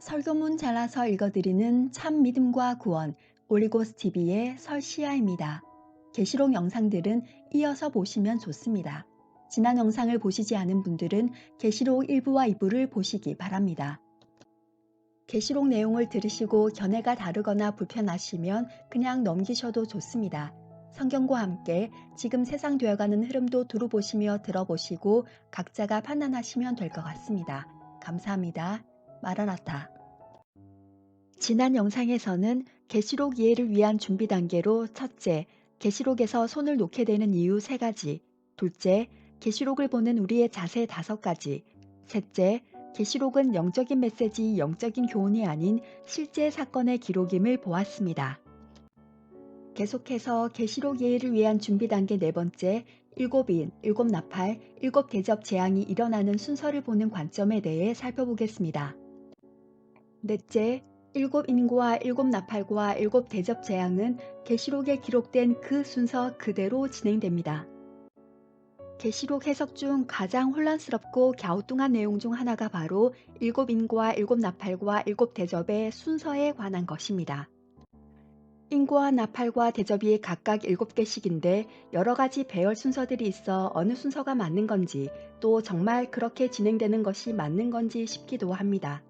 설교문 잘라서 읽어드리는 참 믿음과 구원 올리고스 TV의 설시아입니다. 계시록 영상들은 이어서 보시면 좋습니다. 지난 영상을 보시지 않은 분들은 계시록 1부와 2부를 보시기 바랍니다. 계시록 내용을 들으시고 견해가 다르거나 불편하시면 그냥 넘기셔도 좋습니다. 성경과 함께 지금 세상 되어가는 흐름도 두루 보시며 들어보시고 각자가 판단하시면 될 것 같습니다. 감사합니다. 마라나타. 지난 영상에서는 계시록 이해를 위한 준비 단계로 첫째, 계시록에서 손을 놓게 되는 이유 3가지, 둘째, 계시록을 보는 우리의 자세 5가지, 셋째, 계시록은 영적인 메시지, 영적인 교훈이 아닌 실제 사건의 기록임을 보았습니다. 계속해서 계시록 이해를 위한 준비 단계 4번째, 7인, 7나팔, 7대접 재앙이 일어나는 순서를 보는 관점에 대해 살펴보겠습니다. 넷째, 7인과 7나팔과 7대접 재앙은 계시록에 기록된 그 순서 그대로 진행됩니다. 계시록 해석 중 가장 혼란스럽고 갸우뚱한 내용 중 하나가 바로 7인과 7나팔과 7대접의 순서에 관한 것입니다. 인과 나팔과 대접이 각각 7개씩인데 여러 가지 배열 순서들이 있어 어느 순서가 맞는 건지 또 정말 그렇게 진행되는 것이 맞는 건지 싶기도 합니다.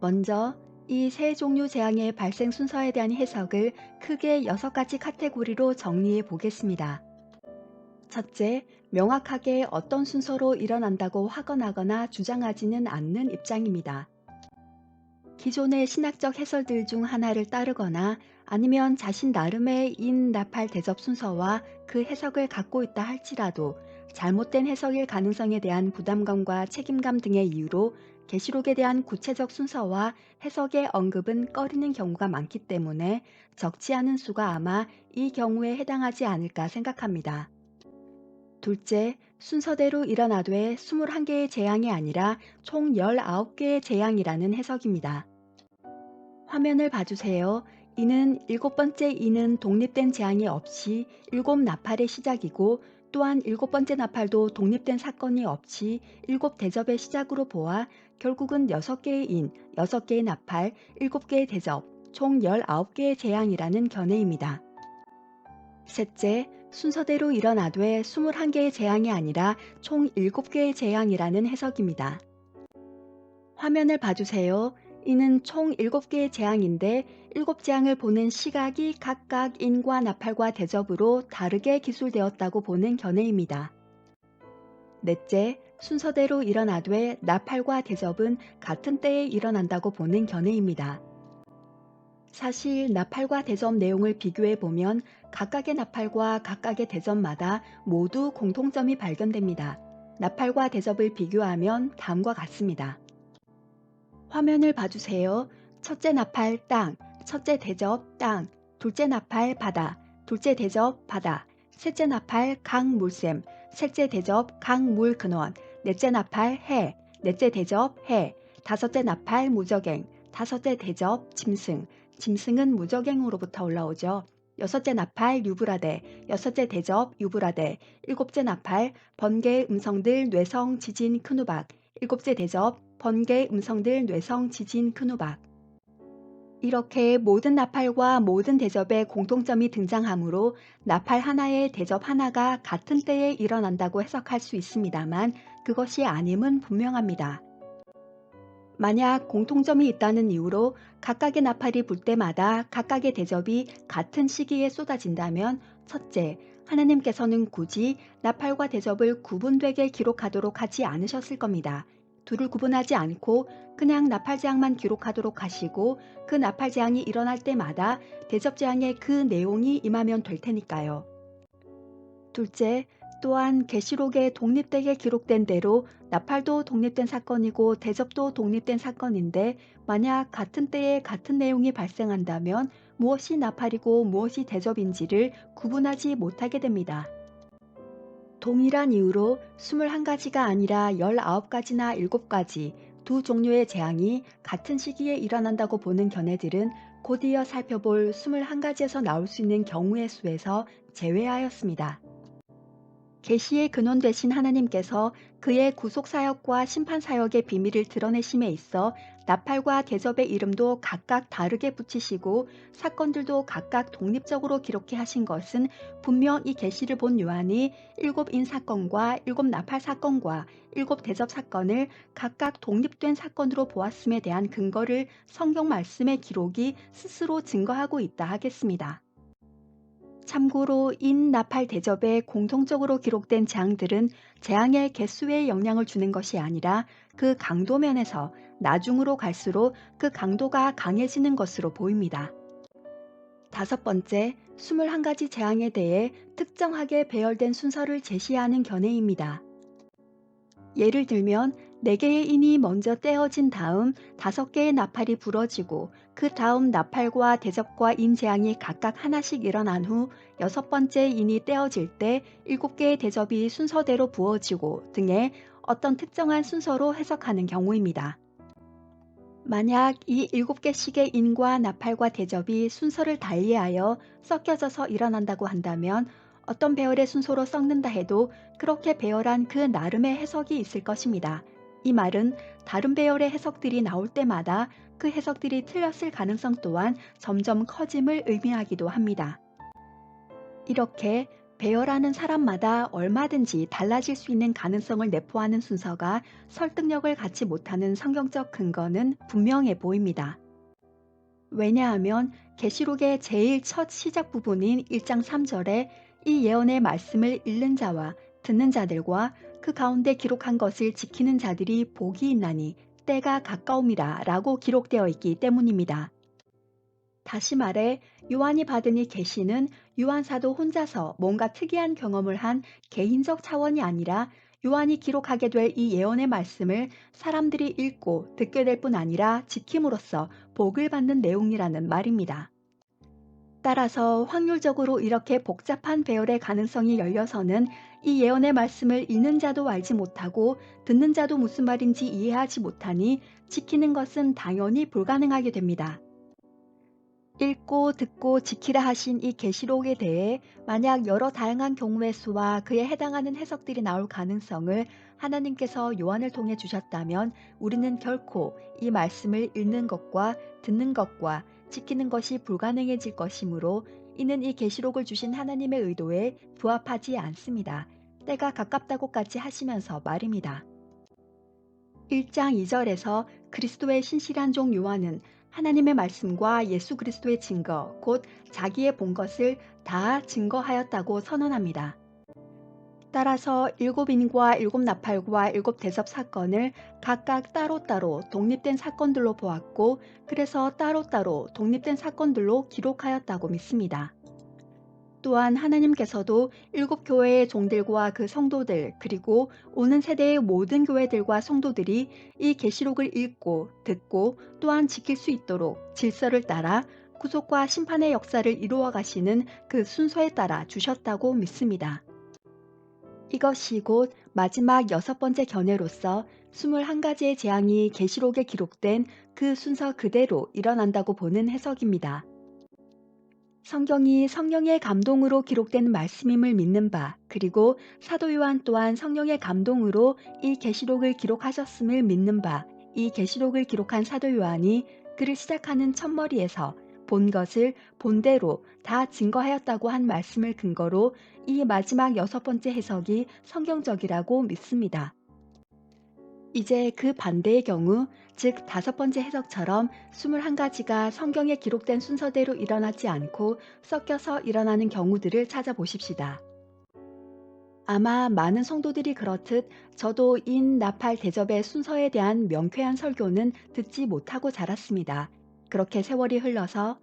먼저 이 세 종류 재앙의 발생 순서에 대한 해석을 크게 6가지 카테고리로 정리해 보겠습니다. 첫째, 명확하게 어떤 순서로 일어난다고 확언하거나 주장하지는 않는 입장입니다. 기존의 신학적 해설들 중 하나를 따르거나 아니면 자신 나름의 인, 나팔, 대접 순서와 그 해석을 갖고 있다 할지라도 잘못된 해석일 가능성에 대한 부담감과 책임감 등의 이유로 계시록에 대한 구체적 순서와 해석의 언급은 꺼리는 경우가 많기 때문에 적지 않은 수가 아마 이 경우에 해당하지 않을까 생각합니다. 둘째, 순서대로 일어나되 21개의 재앙이 아니라 총 19개의 재앙이라는 해석입니다. 화면을 봐주세요. 이는 7번째 이는 독립된 재앙이 없이 7나팔의 시작이고 또한 7번째 나팔도 독립된 사건이 없이 7대접의 시작으로 보아 결국은 6개의 인, 6개의 나팔, 7개의 대접, 총 19개의 재앙이라는 견해입니다. 셋째, 순서대로 일어나되 21개의 재앙이 아니라 총 7개의 재앙이라는 해석입니다. 화면을 봐주세요. 이는 총 7개의 재앙인데 7재앙을 보는 시각이 각각 인과 나팔과 대접으로 다르게 기술되었다고 보는 견해입니다. 넷째, 순서대로 일어나되 나팔과 대접은 같은 때에 일어난다고 보는 견해입니다. 사실 나팔과 대접 내용을 비교해 보면 각각의 나팔과 각각의 대접마다 모두 공통점이 발견됩니다. 나팔과 대접을 비교하면 다음과 같습니다. 화면을 봐주세요. 첫째 나팔 땅, 첫째 대접 땅, 둘째 나팔 바다, 둘째 대접 바다, 셋째 나팔 강 물샘, 셋째 대접 강 물 근원, 넷째 나팔 해, 넷째 대접 해, 다섯째 나팔 무적행, 다섯째 대접 짐승, 짐승은 무적행으로부터 올라오죠. 여섯째 나팔 유브라데, 여섯째 대접 유브라데, 일곱째 나팔 번개의 음성들 뇌성 지진 큰 우박, 일곱째 대접 번개 음성들 뇌성 지진 큰 우박. 이렇게 모든 나팔과 모든 대접에 공통점이 등장하므로 나팔 하나의 대접 하나가 같은 때에 일어난다고 해석할 수 있습니다만 그것이 아님은 분명합니다. 만약 공통점이 있다는 이유로 각각의 나팔이 불 때마다 각각의 대접이 같은 시기에 쏟아진다면 첫째, 하나님께서는 굳이 나팔과 대접을 구분되게 기록하도록 하지 않으셨을 겁니다. 둘을 구분하지 않고 그냥 나팔 재앙만 기록하도록 하시고 그 나팔 재앙이 일어날 때마다 대접 재앙의 그 내용이 임하면 될 테니까요. 둘째, 또한 계시록에 독립되게 기록된 대로 나팔도 독립된 사건이고 대접도 독립된 사건인데 만약 같은 때에 같은 내용이 발생한다면 무엇이 나팔이고 무엇이 대접인지를 구분하지 못하게 됩니다. 동일한 이유로 21가지가 아니라 19가지나 7가지 두 종류의 재앙이 같은 시기에 일어난다고 보는 견해들은 곧이어 살펴볼 21가지에서 나올 수 있는 경우의 수에서 제외하였습니다. 계시의 근원 되신 하나님께서 그의 구속 사역과 심판 사역의 비밀을 드러내심에 있어 나팔과 대접의 이름도 각각 다르게 붙이시고 사건들도 각각 독립적으로 기록해 하신 것은 분명 이 계시를 본 요한이 일곱 인 사건과 일곱 나팔 사건과 일곱 대접 사건을 각각 독립된 사건으로 보았음에 대한 근거를 성경 말씀의 기록이 스스로 증거하고 있다 하겠습니다. 참고로 인 나팔 대접에 공통적으로 기록된 재앙들은 재앙의 개수에 영향을 주는 것이 아니라 그 강도 면에서 나중으로 갈수록 그 강도가 강해지는 것으로 보입니다. 다섯 번째, 21가지 재앙에 대해 특정하게 배열된 순서를 제시하는 견해입니다. 예를 들면 4개의 인이 먼저 떼어진 다음 5개의 나팔이 부러지고 그 다음 나팔과 대접과 인 재앙이 각각 하나씩 일어난 후 6번째 인이 떼어질 때 7개의 대접이 순서대로 부어지고 등의 어떤 특정한 순서로 해석하는 경우입니다. 만약 이 7개씩의 인과 나팔과 대접이 순서를 달리하여 섞여져서 일어난다고 한다면 어떤 배열의 순서로 섞는다 해도 그렇게 배열한 그 나름의 해석이 있을 것입니다. 이 말은 다른 배열의 해석들이 나올 때마다 그 해석들이 틀렸을 가능성 또한 점점 커짐을 의미하기도 합니다. 이렇게 배열하는 사람마다 얼마든지 달라질 수 있는 가능성을 내포하는 순서가 설득력을 갖지 못하는 성경적 근거는 분명해 보입니다. 왜냐하면 계시록의 제일 첫 시작 부분인 1장 3절에 이 예언의 말씀을 읽는 자와 듣는 자들과 그 가운데 기록한 것을 지키는 자들이 복이 있나니 때가 가까움이라 라고 기록되어 있기 때문입니다. 다시 말해 요한이 받은 이 계시는 요한 사도 혼자서 뭔가 특이한 경험을 한 개인적 차원이 아니라 요한이 기록하게 될 이 예언의 말씀을 사람들이 읽고 듣게 될 뿐 아니라 지킴으로써 복을 받는 내용이라는 말입니다. 따라서 확률적으로 이렇게 복잡한 배열의 가능성이 열려서는 이 예언의 말씀을 읽는 자도 알지 못하고 듣는 자도 무슨 말인지 이해하지 못하니 지키는 것은 당연히 불가능하게 됩니다. 읽고 듣고 지키라 하신 이 계시록에 대해 만약 여러 다양한 경우의 수와 그에 해당하는 해석들이 나올 가능성을 하나님께서 요한을 통해 주셨다면 우리는 결코 이 말씀을 읽는 것과 듣는 것과 지키는 것이 불가능해질 것이므로 이는 이 계시록을 주신 하나님의 의도에 부합하지 않습니다. 때가 가깝다고까지 하시면서 말입니다. 1장 2절에서 그리스도의 신실한 종 요한은 하나님의 말씀과 예수 그리스도의 증거, 곧 자기의 본 것을 다 증거하였다고 선언합니다. 따라서 일곱 인과 일곱 나팔과 일곱 대접 사건을 각각 따로따로 독립된 사건들로 보았고, 그래서 따로따로 독립된 사건들로 기록하였다고 믿습니다. 또한 하나님께서도 일곱 교회의 종들과 그 성도들 그리고 오는 세대의 모든 교회들과 성도들이 이 계시록을 읽고 듣고 또한 지킬 수 있도록 질서를 따라 구속과 심판의 역사를 이루어 가시는 그 순서에 따라 주셨다고 믿습니다. 이것이 곧 마지막 6번째 견해로서 21가지의 재앙이 계시록에 기록된 그 순서 그대로 일어난다고 보는 해석입니다. 성경이 성령의 감동으로 기록된 말씀임을 믿는 바, 그리고 사도 요한 또한 성령의 감동으로 이 계시록을 기록하셨음을 믿는 바, 이 계시록을 기록한 사도 요한이 글을 시작하는 첫머리에서 본 것을 본대로 다 증거하였다고 한 말씀을 근거로 이 마지막 6번째 해석이 성경적이라고 믿습니다. 이제 그 반대의 경우, 즉 5번째 해석처럼 21가지가 성경에 기록된 순서대로 일어나지 않고 섞여서 일어나는 경우들을 찾아보십시다. 아마 많은 성도들이 그렇듯 저도 인, 나팔, 대접의 순서에 대한 명쾌한 설교는 듣지 못하고 자랐습니다. 그렇게 세월이 흘러서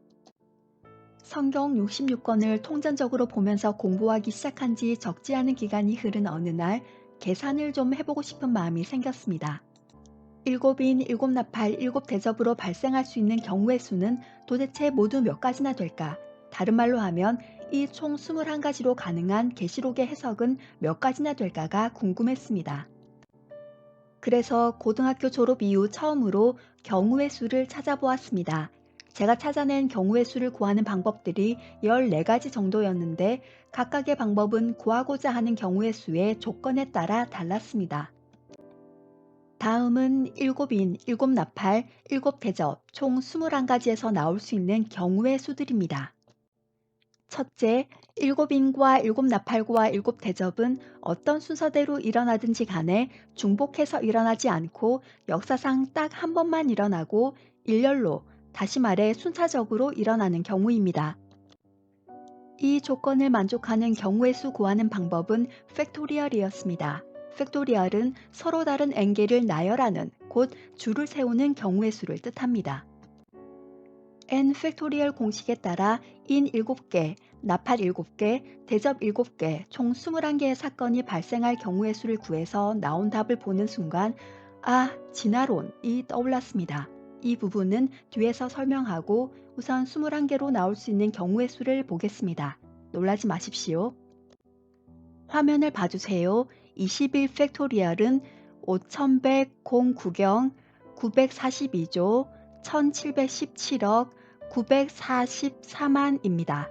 성경 66권을 통전적으로 보면서 공부하기 시작한 지 적지 않은 기간이 흐른 어느 날 계산을 좀 해보고 싶은 마음이 생겼습니다. 일곱인, 일곱 나팔, 일곱 대접으로 발생할 수 있는 경우의 수는 도대체 모두 몇 가지나 될까? 다른 말로 하면 이 총 21가지로 가능한 계시록의 해석은 몇 가지나 될까가 궁금했습니다. 그래서 고등학교 졸업 이후 처음으로 경우의 수를 찾아보았습니다. 제가 찾아낸 경우의 수를 구하는 방법들이 14가지 정도였는데 각각의 방법은 구하고자 하는 경우의 수의 조건에 따라 달랐습니다. 다음은 7인, 7나팔, 7대접, 총 21가지에서 나올 수 있는 경우의 수들입니다. 첫째, 7인과 7나팔과 7대접은 어떤 순서대로 일어나든지 간에 중복해서 일어나지 않고 역사상 딱 한 번만 일어나고 일렬로, 다시 말해 순차적으로 일어나는 경우입니다. 이 조건을 만족하는 경우의 수 구하는 방법은 팩토리얼이었습니다. 팩토리얼은 서로 다른 n개를 나열하는, 곧 줄을 세우는 경우의 수를 뜻합니다. n 팩토리얼 공식에 따라 인 7개, 나팔 7개, 대접 7개, 총 21개의 사건이 발생할 경우의 수를 구해서 나온 답을 보는 순간 진화론이 떠올랐습니다. 이 부분은 뒤에서 설명하고 우선 21개로 나올 수 있는 경우의 수를 보겠습니다. 놀라지 마십시오. 화면을 봐주세요. 21 팩토리얼은 5100 09경 942조 1717억 944만입니다.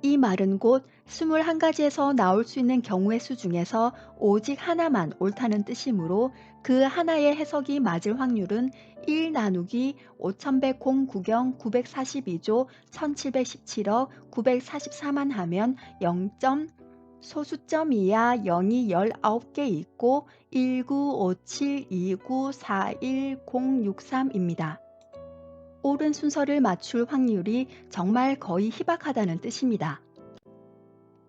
이 말은 곧 21가지에서 나올 수 있는 경우의 수 중에서 오직 하나만 옳다는 뜻이므로 그 하나의 해석이 맞을 확률은 1 나누기 5100 09경 942조 1717억 944만 하면 0. 소수점 이하 0이 19개 있고 19572941063입니다. 옳은 순서를 맞출 확률이 정말 거의 희박하다는 뜻입니다.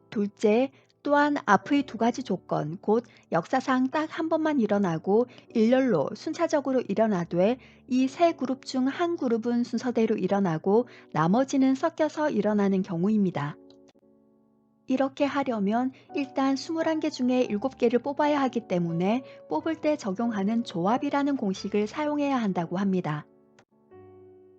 둘째, 또한 앞의 두 가지 조건, 곧 역사상 딱 한 번만 일어나고 일렬로 순차적으로 일어나되 이 세 그룹 중 한 그룹은 순서대로 일어나고 나머지는 섞여서 일어나는 경우입니다. 이렇게 하려면 일단 21개 중에 7개를 뽑아야 하기 때문에 뽑을 때 적용하는 조합이라는 공식을 사용해야 한다고 합니다.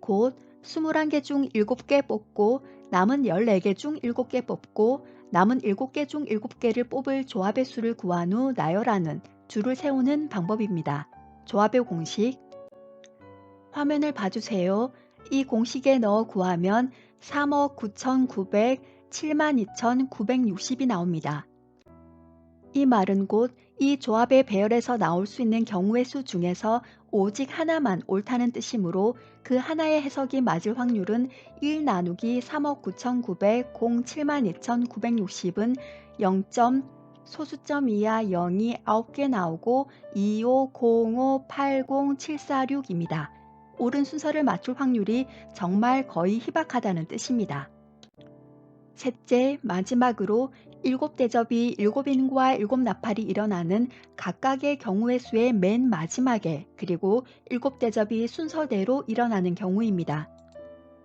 곧 21개 중 7개 뽑고 남은 14개 중 7개 뽑고 남은 7개 중 7개를 뽑을 조합의 수를 구한 후 나열하는, 줄을 세우는 방법입니다. 조합의 공식. 화면을 봐주세요. 이 공식에 넣어 구하면 3억 9,900 72,960이 나옵니다. 이 말은 곧 이 조합의 배열에서 나올 수 있는 경우의 수 중에서 오직 하나만 옳다는 뜻이므로 그 하나의 해석이 맞을 확률은 1 나누기 3억 9,900 72,960은 0. 소수점 이하 0이 9개 나오고 2505807446입니다. 옳은 순서를 맞출 확률이 정말 거의 희박하다는 뜻입니다. 셋째, 마지막으로 7대접이 7인과 7나팔이 일어나는 각각의 경우의 수의 맨 마지막에, 그리고 7대접이 순서대로 일어나는 경우입니다.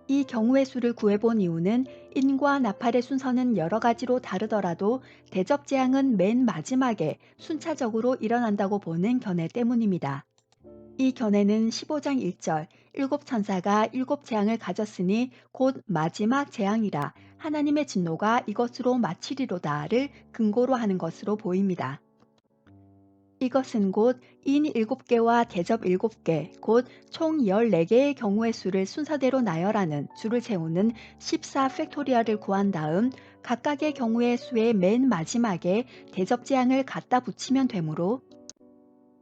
이 경우의 수를 구해본 이유는 인과 나팔의 순서는 여러 가지로 다르더라도 대접 재앙은 맨 마지막에 순차적으로 일어난다고 보는 견해 때문입니다. 이 견해는 15장 1절 일곱 천사가 일곱 재앙을 가졌으니 곧 마지막 재앙이라 하나님의 진노가 이것으로 마치리로다를 근거로 하는 것으로 보입니다. 이것은 곧 인 7개와 대접 7개, 곧 총 14개의 경우의 수를 순서대로 나열하는, 줄을 세우는 14 팩토리얼을 구한 다음 각각의 경우의 수의 맨 마지막에 대접 재앙을 갖다 붙이면 되므로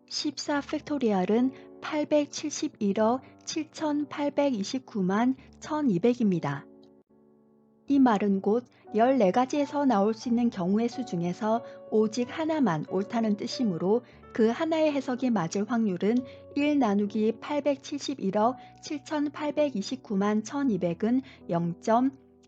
14 팩토리얼은 871억 7,829만 1,200입니다. 이 말은 곧 14가지에서 나올 수 있는 경우의 수 중에서 오직 하나만 옳다는 뜻이므로 그 하나의 해석이 맞을 확률은 1 나누기 871억 7,829만 1,200은 0.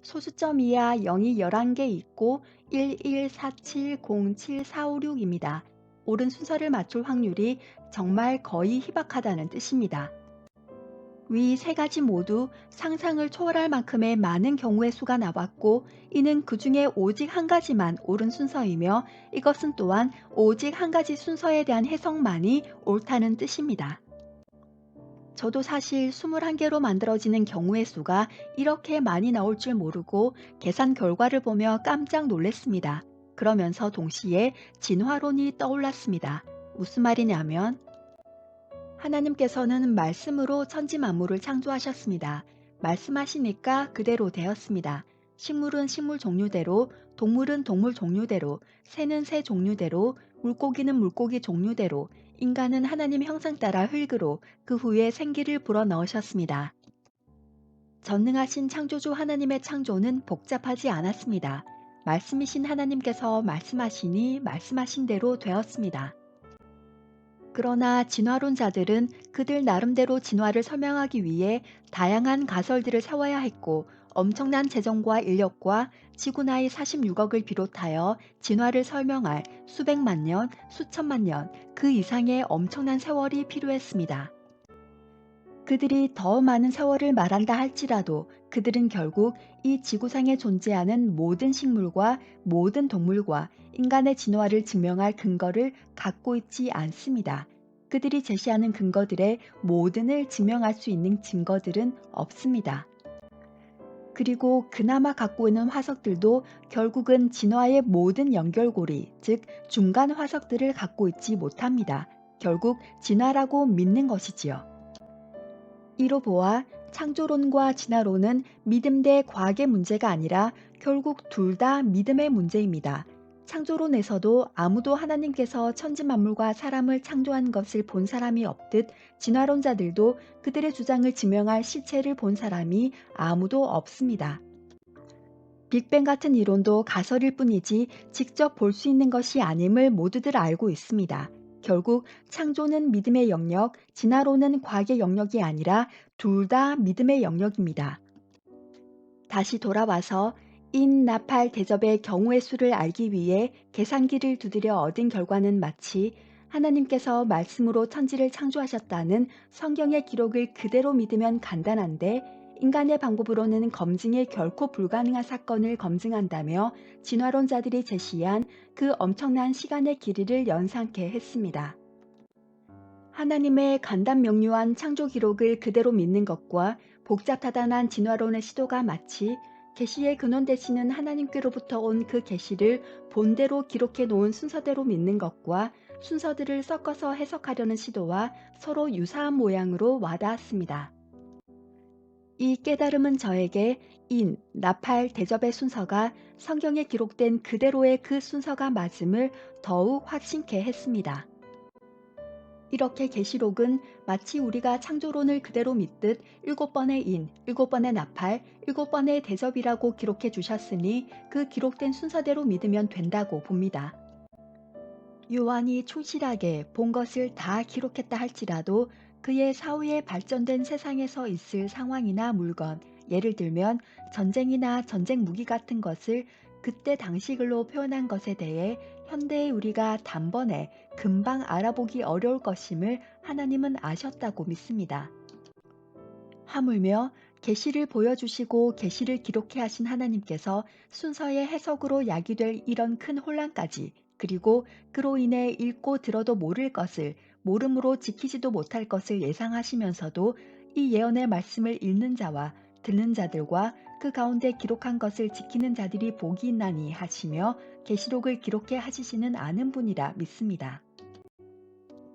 소수점 이하 0이 11개 있고 114707456입니다. 옳은 순서를 맞출 확률이 정말 거의 희박하다는 뜻입니다. 위 세 가지 모두 상상을 초월할 만큼의 많은 경우의 수가 나왔고 이는 그 중에 오직 한 가지만 옳은 순서이며 이것은 또한 오직 한 가지 순서에 대한 해석만이 옳다는 뜻입니다. 저도 사실 21개로 만들어지는 경우의 수가 이렇게 많이 나올 줄 모르고 계산 결과를 보며 깜짝 놀랐습니다. 그러면서 동시에 진화론이 떠올랐습니다. 무슨 말이냐면 하나님께서는 말씀으로 천지 만물을 창조하셨습니다. 말씀하시니까 그대로 되었습니다. 식물은 식물 종류대로, 동물은 동물 종류대로, 새는 새 종류대로, 물고기는 물고기 종류대로, 인간은 하나님 형상 따라 흙으로 그 후에 생기를 불어넣으셨습니다. 전능하신 창조주 하나님의 창조는 복잡하지 않았습니다. 말씀이신 하나님께서 말씀하시니 말씀하신 대로 되었습니다. 그러나 진화론자들은 그들 나름대로 진화를 설명하기 위해 다양한 가설들을 세워야 했고 엄청난 재정과 인력과 지구 나이 46억을 비롯하여 진화를 설명할 수백만 년, 수천만 년, 그 이상의 엄청난 세월이 필요했습니다. 그들이 더 많은 세월을 말한다 할지라도 그들은 결국 이 지구상에 존재하는 모든 식물과 모든 동물과 인간의 진화를 증명할 근거를 갖고 있지 않습니다. 그들이 제시하는 근거들의 모든을 증명할 수 있는 증거들은 없습니다. 그리고 그나마 갖고 있는 화석들도 결국은 진화의 모든 연결고리, 즉 중간 화석들을 갖고 있지 못합니다. 결국 진화라고 믿는 것이지요. 이로 보아 창조론과 진화론은 믿음 대 과학의 문제가 아니라 결국 둘 다 믿음의 문제입니다. 창조론에서도 아무도 하나님께서 천지 만물과 사람을 창조한 것을 본 사람이 없듯 진화론자들도 그들의 주장을 증명할 실체를 본 사람이 아무도 없습니다. 빅뱅 같은 이론도 가설일 뿐이지 직접 볼 수 있는 것이 아님을 모두들 알고 있습니다. 결국 창조는 믿음의 영역, 진화론은 과학의 영역이 아니라 둘 다 믿음의 영역입니다. 다시 돌아와서 인나팔 대접의 경우의 수를 알기 위해 계산기를 두드려 얻은 결과는 마치 하나님께서 말씀으로 천지를 창조하셨다는 성경의 기록을 그대로 믿으면 간단한데 인간의 방법으로는 검증이 결코 불가능한 사건을 검증한다며 진화론자들이 제시한 그 엄청난 시간의 길이를 연상케 했습니다. 하나님의 간단명료한 창조 기록을 그대로 믿는 것과 복잡다단한 진화론의 시도가 마치 계시의 근원 되시는 하나님께로부터 온 그 계시를 본대로 기록해 놓은 순서대로 믿는 것과 순서들을 섞어서 해석하려는 시도와 서로 유사한 모양으로 와닿았습니다. 이 깨달음은 저에게 나팔, 대접의 순서가 성경에 기록된 그대로의 그 순서가 맞음을 더욱 확신케 했습니다. 이렇게 계시록은 마치 우리가 창조론을 그대로 믿듯 7번의 일곱 번의 나팔, 7번의 대접이라고 기록해 주셨으니 그 기록된 순서대로 믿으면 된다고 봅니다. 요한이 충실하게 본 것을 다 기록했다 할지라도 그의 사후에 발전된 세상에서 있을 상황이나 물건, 예를 들면 전쟁이나 전쟁 무기 같은 것을 그때 당시 글로 표현한 것에 대해 현대의 우리가 단번에 금방 알아보기 어려울 것임을 하나님은 아셨다고 믿습니다. 하물며 계시를 보여주시고 계시를 기록해 하신 하나님께서 순서의 해석으로 야기될 이런 큰 혼란까지 그리고 그로 인해 읽고 들어도 모를 것을 모름으로 지키지도 못할 것을 예상하시면서도 이 예언의 말씀을 읽는 자와 듣는 자들과 그 가운데 기록한 것을 지키는 자들이 복이 있나니 하시며 계시록을 기록해 하시지는 않은 분이라 믿습니다.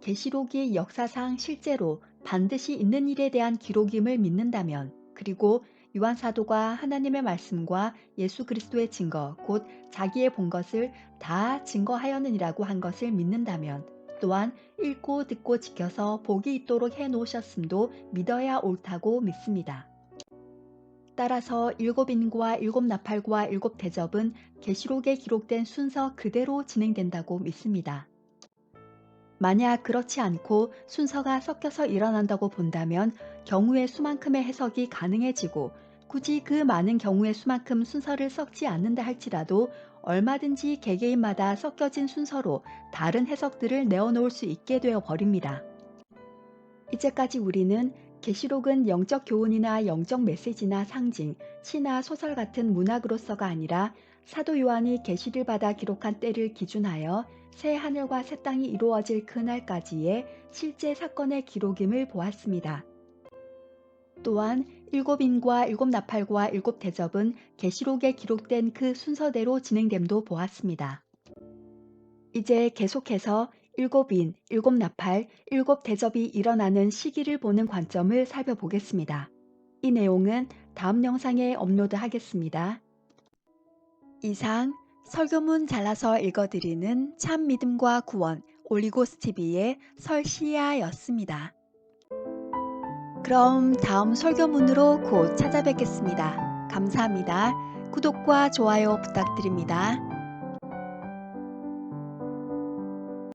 계시록이 역사상 실제로 반드시 있는 일에 대한 기록임을 믿는다면, 그리고 요한 사도가 하나님의 말씀과 예수 그리스도의 증거, 곧 자기의 본 것을 다 증거하였느니라고 한 것을 믿는다면, 또한 읽고 듣고 지켜서 복이 있도록 해 놓으셨음도 믿어야 옳다고 믿습니다. 따라서 일곱 인과 일곱 나팔과 일곱 대접은 계시록에 기록된 순서 그대로 진행된다고 믿습니다. 만약 그렇지 않고 순서가 섞여서 일어난다고 본다면 경우의 수만큼의 해석이 가능해지고 굳이 그 많은 경우의 수만큼 순서를 섞지 않는다 할지라도 얼마든지 개개인마다 섞여진 순서로 다른 해석들을 내어놓을 수 있게 되어 버립니다. 이제까지 우리는 계시록은 영적 교훈이나 영적 메시지나 상징, 시나 소설 같은 문학으로서가 아니라 사도 요한이 계시를 받아 기록한 때를 기준하여 새 하늘과 새 땅이 이루어질 그날까지의 실제 사건의 기록임을 보았습니다. 또한 일곱 인과 일곱 나팔과 일곱 대접은 계시록에 기록된 그 순서대로 진행됨도 보았습니다. 이제 계속해서 일곱인, 일곱나팔, 일곱대접이 일어나는 시기를 보는 관점을 살펴보겠습니다. 이 내용은 다음 영상에 업로드하겠습니다. 이상 설교문 잘라서 읽어드리는 참 믿음과 구원 올리고스TV의 설시아였습니다. 그럼 다음 설교문으로 곧 찾아뵙겠습니다. 감사합니다. 구독과 좋아요 부탁드립니다.